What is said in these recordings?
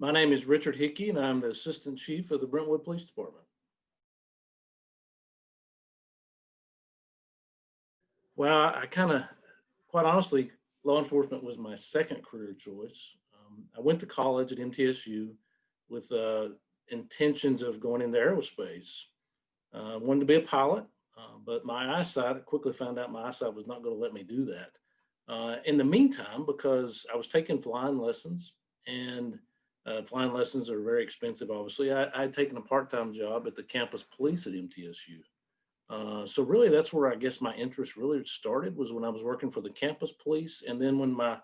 My name is Richard Hickey, and I'm the Assistant Chief of the Brentwood Police Department. Well, I kind of, quite honestly, law enforcement was my second career choice. I went to college at MTSU with intentions of going into aerospace. Wanted to be a pilot, but my eyesight, I quickly found out my eyesight was not going to let me do that. In the meantime, because I was taking flying lessons, and flying lessons are very expensive, obviously, I had taken a part-time job at the campus police at MTSU. So really, that's where I guess my interest really started, was when I was working for the campus police, and then when my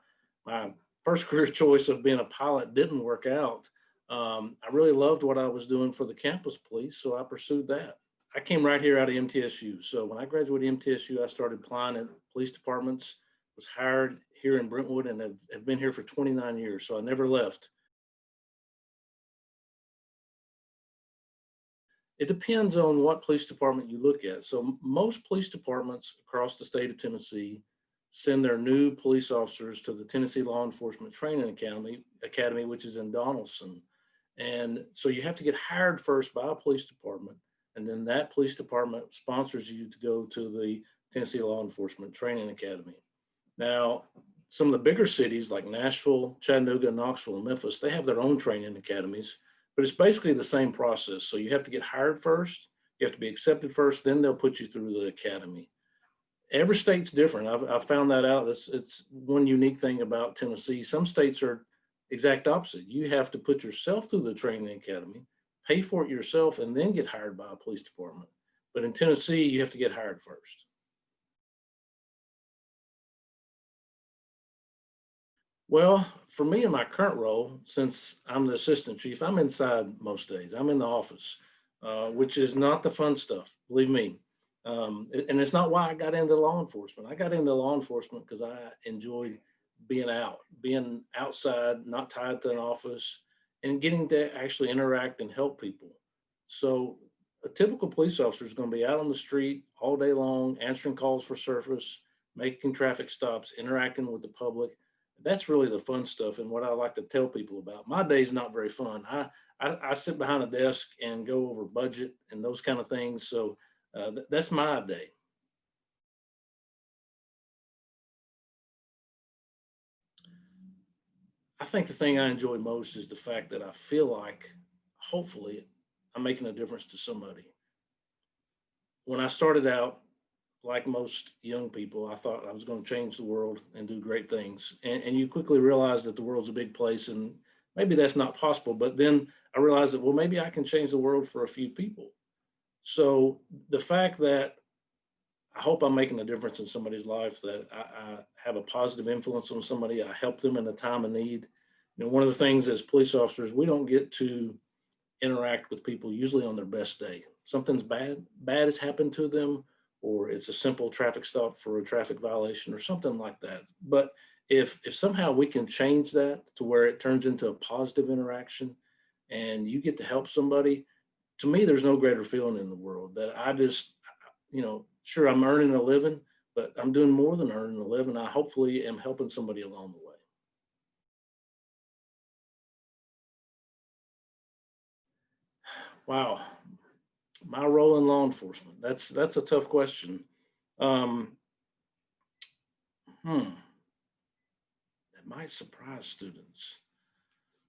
first career choice of being a pilot didn't work out, I really loved what I was doing for the campus police, so I pursued that. I came right here out of MTSU. So when I graduated MTSU, I started applying at police departments, was hired here in Brentwood, and have been here for 29 years. So I never left. It depends on what police department you look at. So most police departments across the state of Tennessee send their new police officers to the Tennessee Law Enforcement Training Academy, which is in Donaldson. And so you have to get hired first by a police department, and then that police department sponsors you to go to the Tennessee Law Enforcement Training Academy. Now, some of the bigger cities like Nashville, Chattanooga, Knoxville, and Memphis, they have their own training academies, but it's basically the same process. So you have to get hired first, you have to be accepted first, then they'll put you through the academy. Every state's different. I've found that out. It's one unique thing about Tennessee. Some states are exact opposite. You have to put yourself through the training academy, pay for it yourself, and then get hired by a police department. But in Tennessee, you have to get hired first. Well, for me in my current role, since I'm the assistant chief, I'm inside most days. I'm in the office, which is not the fun stuff, believe me. And it's not why I got into law enforcement. I got into law enforcement because I enjoyed being out, being outside, not tied to an office, and getting to actually interact and help people. So a typical police officer is going to be out on the street all day long, answering calls for service, making traffic stops, interacting with the public. That's really the fun stuff and what I like to tell people about. My day's not very fun. I sit behind a desk and go over budget and those kind of things. So that's my day. I think the thing I enjoy most is the fact that I feel like, hopefully, I'm making a difference to somebody. When I started out, like most young people, I thought I was going to change the world and do great things. And you quickly realize that the world's a big place and maybe that's not possible. But then I realized that, well, maybe I can change the world for a few people. So the fact that I hope I'm making a difference in somebody's life, that I have a positive influence on somebody, I help them in a time of need. You know, one of the things as police officers, we don't get to interact with people usually on their best day. Something's bad has happened to them, or it's a simple traffic stop for a traffic violation or something like that. But if somehow we can change that to where it turns into a positive interaction and you get to help somebody, to me, there's no greater feeling in the world that I just, sure, I'm earning a living, but I'm doing more than earning a living. I hopefully am helping somebody along the way. Wow, my role in law enforcement. That's a tough question. Um, hmm, that might surprise students.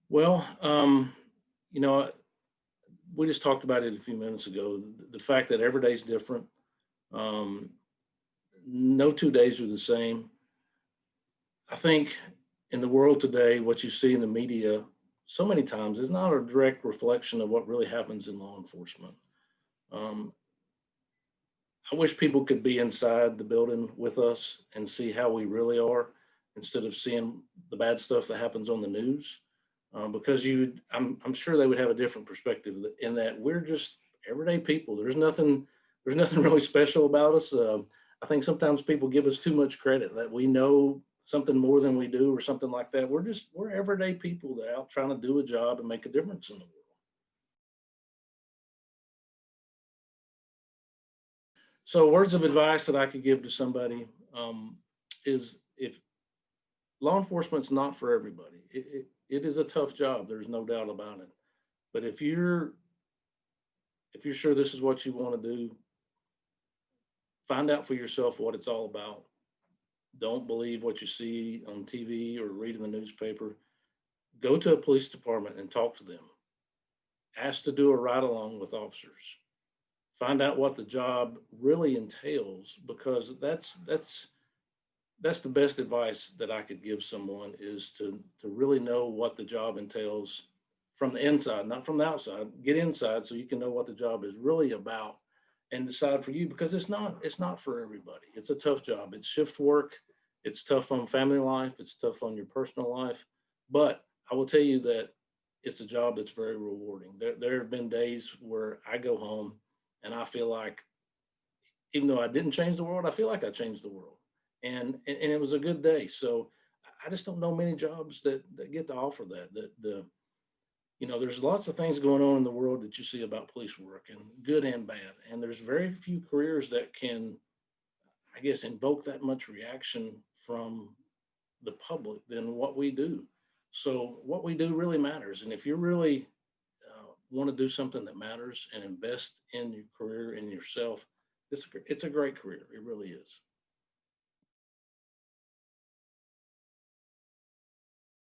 Well, you know, we just talked about it a few minutes ago. The fact that every day is different. Um, no 2 days are the same. I think in the world today, what you see in the media so many times is not a direct reflection of what really happens in law enforcement. Um, I wish people could be inside the building with us and see how we really are instead of seeing the bad stuff that happens on the news. Because I'm sure they would have a different perspective in that we're just everyday people. There's nothing really special about us. I think sometimes people give us too much credit that we know something more than we do or something like that. We're everyday people that are out trying to do a job and make a difference in the world. So words of advice that I could give to somebody is if law enforcement's not for everybody. it is a tough job. There's no doubt about it. But if you're sure this is what you want to do, find out for yourself what it's all about. Don't believe what you see on TV or read in the newspaper. Go to a police department and talk to them. Ask to do a ride along with officers. Find out what the job really entails, because that's the best advice that I could give someone, is to really know what the job entails from the inside, not from the outside. Get inside so you can know what the job is really about and decide for you, because it's not for everybody. It's a tough job. It's shift work. It's tough on family life. It's tough on your personal life. But I will tell you that it's a job that's very rewarding. There have been days where I go home and I feel like, even though I didn't change the world, I feel like I changed the world. And it was a good day. So I just don't know many jobs that get to offer that. There's lots of things going on in the world that you see about police work, and good and bad. And there's very few careers that can, I guess, invoke that much reaction from the public than what we do. So what we do really matters. And if you really want to do something that matters and invest in your career and yourself, it's a great career. It really is.